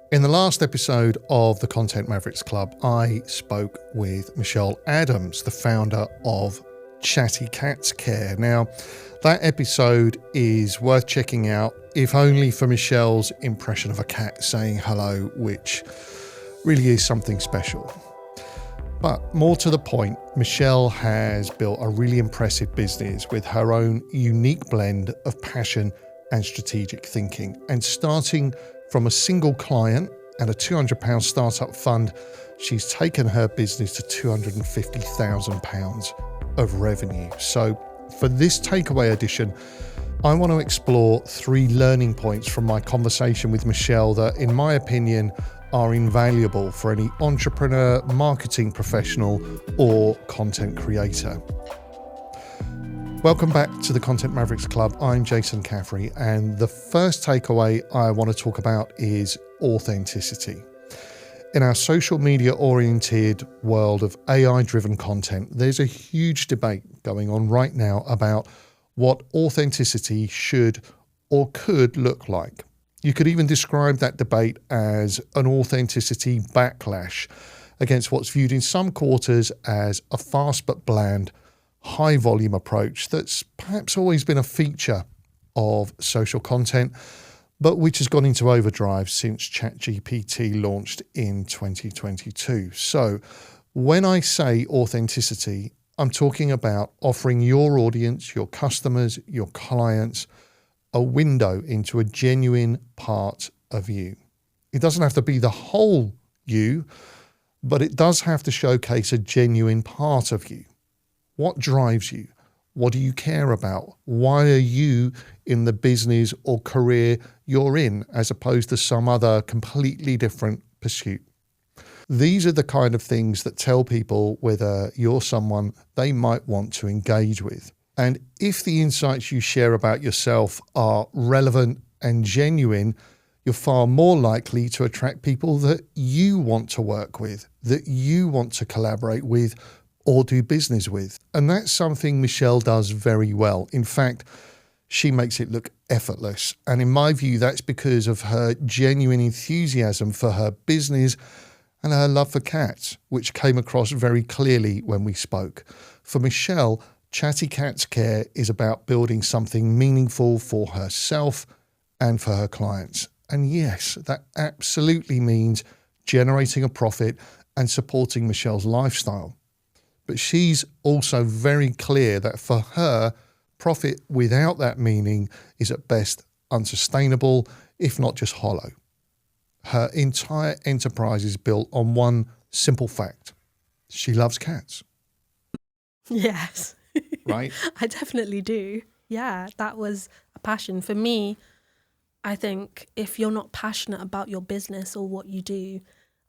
In the last episode of the Content Mavericks Club, I spoke with Michelle Adams, the founder of Chatty Cats Care. Now, that episode is worth checking out, if only for Michelle's impression of a cat saying hello, which really is something special. But more to the point, Michelle has built a really impressive business with her own unique blend of passion and strategic thinking. And starting from a single client and a £200 startup fund, she's taken her business to £250,000 of revenue. So for this takeaway edition, I want to explore 3 learning points from my conversation with Michelle that, in my opinion, are invaluable for any entrepreneur, marketing professional, or content creator. Welcome back to the Content Mavericks Club. I'm Jason Caffrey, and the first takeaway I want to talk about is authenticity. In our social media oriented world of AI-driven content, there's a huge debate going on right now about what authenticity should or could look like. You could even describe that debate as an authenticity backlash against what's viewed in some quarters as a fast but bland, high volume approach that's perhaps always been a feature of social content, but which has gone into overdrive since ChatGPT launched in 2022. So when I say authenticity, I'm talking about offering your audience, your customers, your clients, a window into a genuine part of you. It doesn't have to be the whole you, but it does have to showcase a genuine part of you. What drives you? What do you care about? Why are you in the business or career you're in, as opposed to some other completely different pursuit? These are the kind of things that tell people whether you're someone they might want to engage with. And if the insights you share about yourself are relevant and genuine, you're far more likely to attract people that you want to work with, that you want to collaborate with, or do business with. And that's something Michelle does very well. In fact, she makes it look effortless. And in my view, that's because of her genuine enthusiasm for her business and her love for cats, which came across very clearly when we spoke. For Michelle, Chatty Cats Care is about building something meaningful for herself and for her clients. And yes, that absolutely means generating a profit and supporting Michelle's lifestyle. But she's also very clear that for her, profit without that meaning is at best unsustainable, if not just hollow. Her entire enterprise is built on one simple fact. She loves cats. Yes. Right? I definitely do. Yeah, that was a passion. For me, I think if you're not passionate about your business or what you do,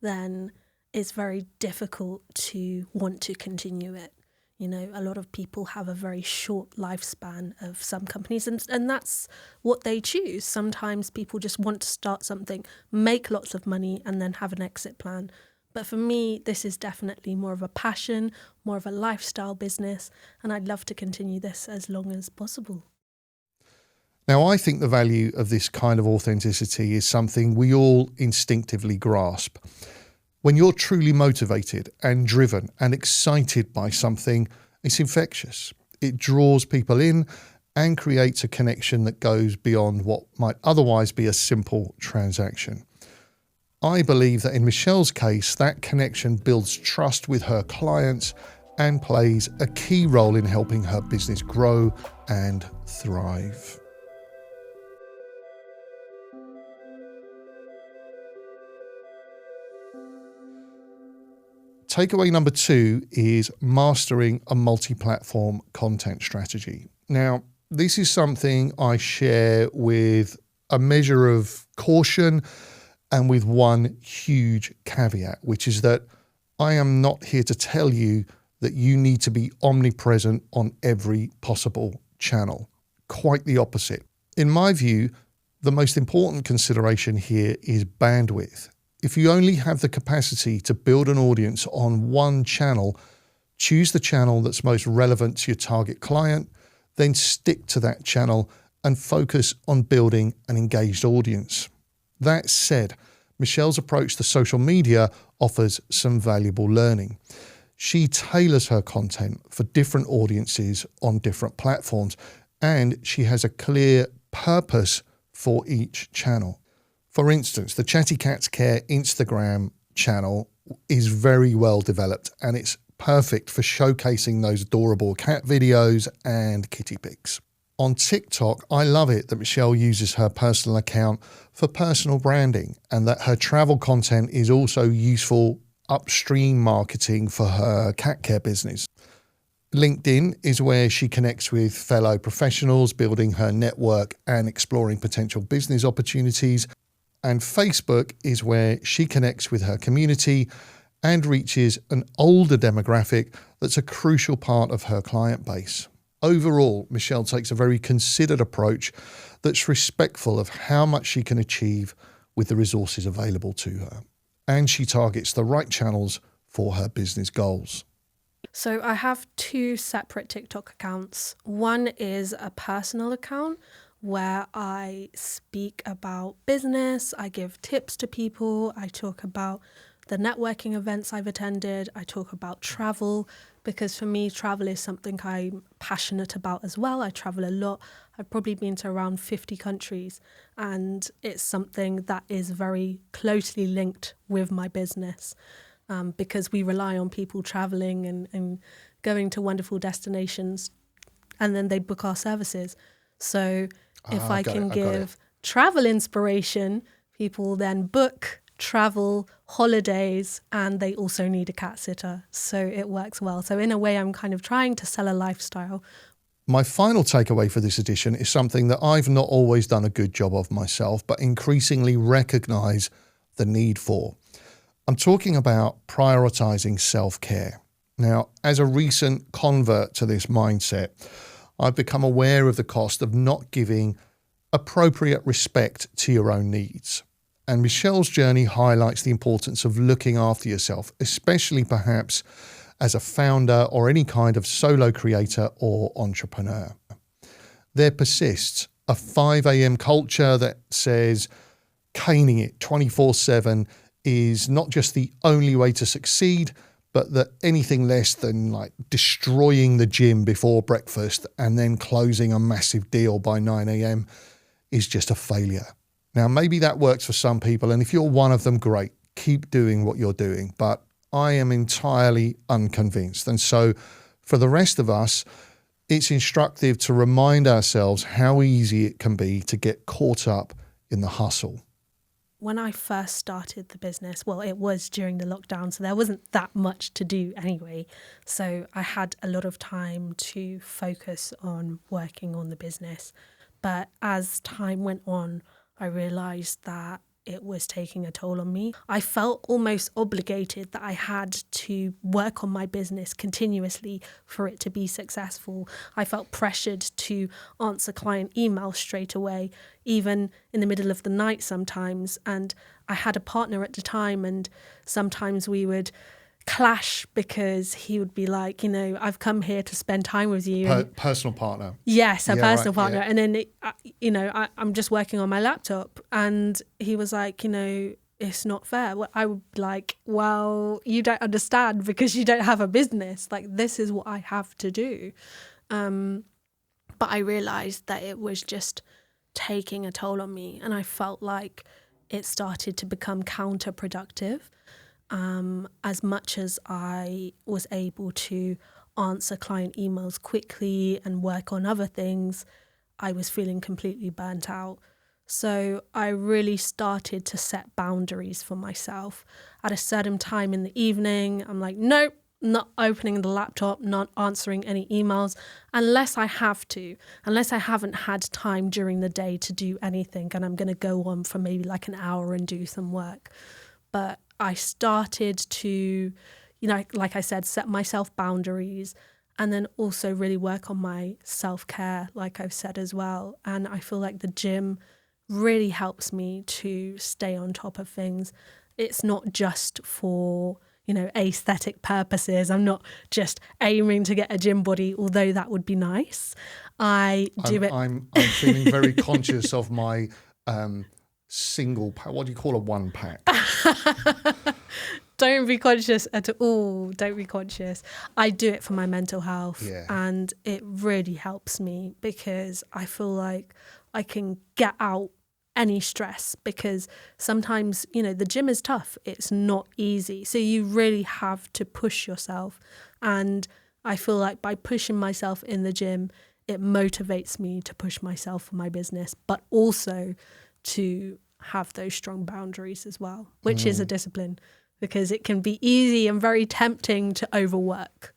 then it's very difficult to want to continue it. You know, a lot of people have a very short lifespan of some companies, and that's what they choose. Sometimes people just want to start something, make lots of money, and then have an exit plan. But for me, this is definitely more of a passion, more of a lifestyle business, and I'd love to continue this as long as possible. Now, I think the value of this kind of authenticity is something we all instinctively grasp. When you're truly motivated and driven and excited by something, it's infectious. It draws people in and creates a connection that goes beyond what might otherwise be a simple transaction. I believe that in Michelle's case, that connection builds trust with her clients and plays a key role in helping her business grow and thrive. Takeaway number 2 is mastering a multi-platform content strategy. Now, this is something I share with a measure of caution and with one huge caveat, which is that I am not here to tell you that you need to be omnipresent on every possible channel. Quite the opposite. In my view, the most important consideration here is bandwidth. If you only have the capacity to build an audience on one channel, choose the channel that's most relevant to your target client, then stick to that channel and focus on building an engaged audience. That said, Michelle's approach to social media offers some valuable learning. She tailors her content for different audiences on different platforms, and she has a clear purpose for each channel. For instance, the Chatty Cats Care Instagram channel is very well developed, and it's perfect for showcasing those adorable cat videos and kitty pics. On TikTok, I love it that Michelle uses her personal account for personal branding, and that her travel content is also useful upstream marketing for her cat care business. LinkedIn is where she connects with fellow professionals, building her network and exploring potential business opportunities. And Facebook is where she connects with her community and reaches an older demographic that's a crucial part of her client base. Overall, Michelle takes a very considered approach that's respectful of how much she can achieve with the resources available to her. And she targets the right channels for her business goals. So I have two separate TikTok accounts. One is a personal account where I speak about business, I give tips to people, I talk about the networking events I've attended, I talk about travel, because for me, travel is something I'm passionate about as well. I travel a lot. I've probably been to around 50 countries, and it's something that is very closely linked with my business, because we rely on people traveling and going to wonderful destinations, and then they book our services. So if I can give travel inspiration, people then book travel, holidays, and they also need a cat sitter. So it works well. So in a way, I'm kind of trying to sell a lifestyle. My final takeaway for this edition is something that I've not always done a good job of myself, but increasingly recognise the need for. I'm talking about prioritising self-care. Now, as a recent convert to this mindset, I've become aware of the cost of not giving appropriate respect to your own needs. And Michelle's journey highlights the importance of looking after yourself, especially perhaps as a founder or any kind of solo creator or entrepreneur. There persists a 5 a.m. culture that says caning it 24/7 is not just the only way to succeed, but that anything less than like destroying the gym before breakfast and then closing a massive deal by 9 a.m. is just a failure. Now, maybe that works for some people, and if you're one of them, great, keep doing what you're doing. But I am entirely unconvinced. And so for the rest of us, it's instructive to remind ourselves how easy it can be to get caught up in the hustle. When I first started the business, well, it was during the lockdown, so there wasn't that much to do anyway. So I had a lot of time to focus on working on the business. But as time went on, I realised that it was taking a toll on me. I felt almost obligated that I had to work on my business continuously for it to be successful. I felt pressured to answer client emails straight away, even in the middle of the night sometimes. And I had a partner at the time, and sometimes we would clash because he would be like, you know, I've come here to spend time with you. Personal partner. Yes, a personal right, partner. yeah. And then, I'm just working on my laptop. And he was like, you know, it's not fair. Well, I would be like, well, you don't understand because you don't have a business. Like, this is what I have to do. But I realized that it was just taking a toll on me. And I felt like it started to become counterproductive. As much as I was able to answer client emails quickly and work on other things, I was feeling completely burnt out. So I really started to set boundaries for myself. At a certain time in the evening, I'm like, nope, not opening the laptop, not answering any emails, unless I have to, unless I haven't had time during the day to do anything and I'm going to go on for maybe like an hour and do some work. But I started to, you know, like I said, set myself boundaries and then also really work on my self-care, like I've said as well. And I feel like the gym really helps me to stay on top of things. It's not just for, you know, aesthetic purposes. I'm not just aiming to get a gym body, although that would be nice. I'm feeling very conscious of my single pack? What do you call a one pack? Don't be conscious at all. Don't be conscious. I do it for my mental health, and it really helps me because I feel like I can get out any stress, because sometimes, the gym is tough. It's not easy. So you really have to push yourself. And I feel like by pushing myself in the gym, it motivates me to push myself for my business, but also to have those strong boundaries as well, which is a discipline, because it can be easy and very tempting to overwork.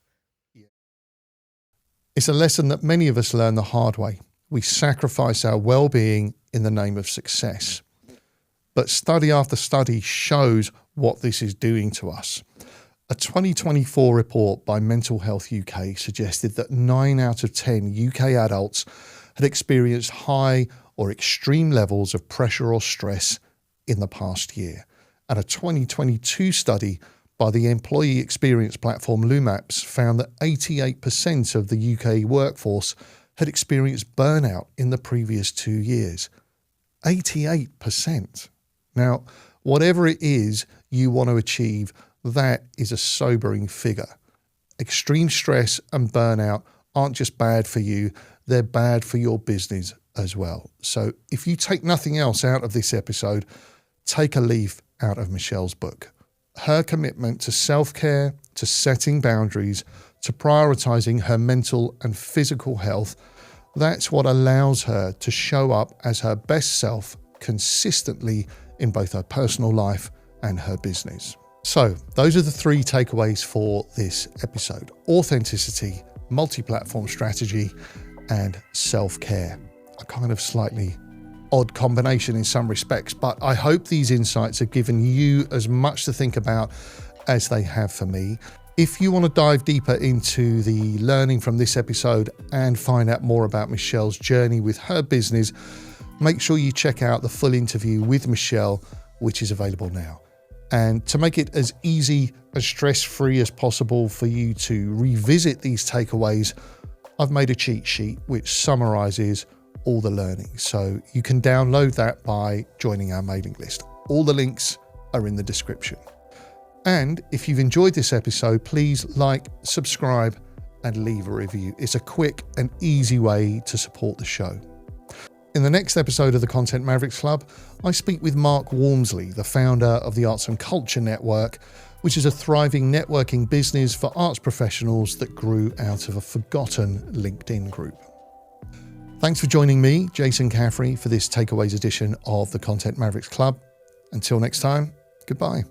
It's a lesson that many of us learn the hard way. We sacrifice our well-being in the name of success. But study after study shows what this is doing to us. A 2024 report by Mental Health UK suggested that 9 out of 10 UK adults had experienced high or extreme levels of pressure or stress in the past year. And a 2022 study by the employee experience platform Lumaps found that 88% of the UK workforce had experienced burnout in the previous 2 years. 88%. Now, whatever it is you want to achieve, that is a sobering figure. Extreme stress and burnout aren't just bad for you, they're bad for your business as well. So if you take nothing else out of this episode, take a leaf out of Michelle's book. Her commitment to self-care, to setting boundaries, to prioritising her mental and physical health, that's what allows her to show up as her best self consistently in both her personal life and her business. So those are the 3 takeaways for this episode: authenticity, multi-platform strategy, and self-care. A kind of slightly odd combination in some respects, but I hope these insights have given you as much to think about as they have for me. If you want to dive deeper into the learning from this episode and find out more about Michelle's journey with her business, make sure you check out the full interview with Michelle, which is available now. And to make it as easy and stress-free as possible for you to revisit these takeaways, I've made a cheat sheet which summarizes all the learning. So you can download that by joining our mailing list. All the links are in the description. And if you've enjoyed this episode, please like, subscribe, and leave a review. It's a quick and easy way to support the show. In the next episode of the Content Mavericks Club, I speak with Mark Walmsley, the founder of the Arts and Culture Network, which is a thriving networking business for arts professionals that grew out of a forgotten LinkedIn group. Thanks for joining me, Jason Caffrey, for this Takeaways edition of the Content Mavericks Club. Until next time, goodbye.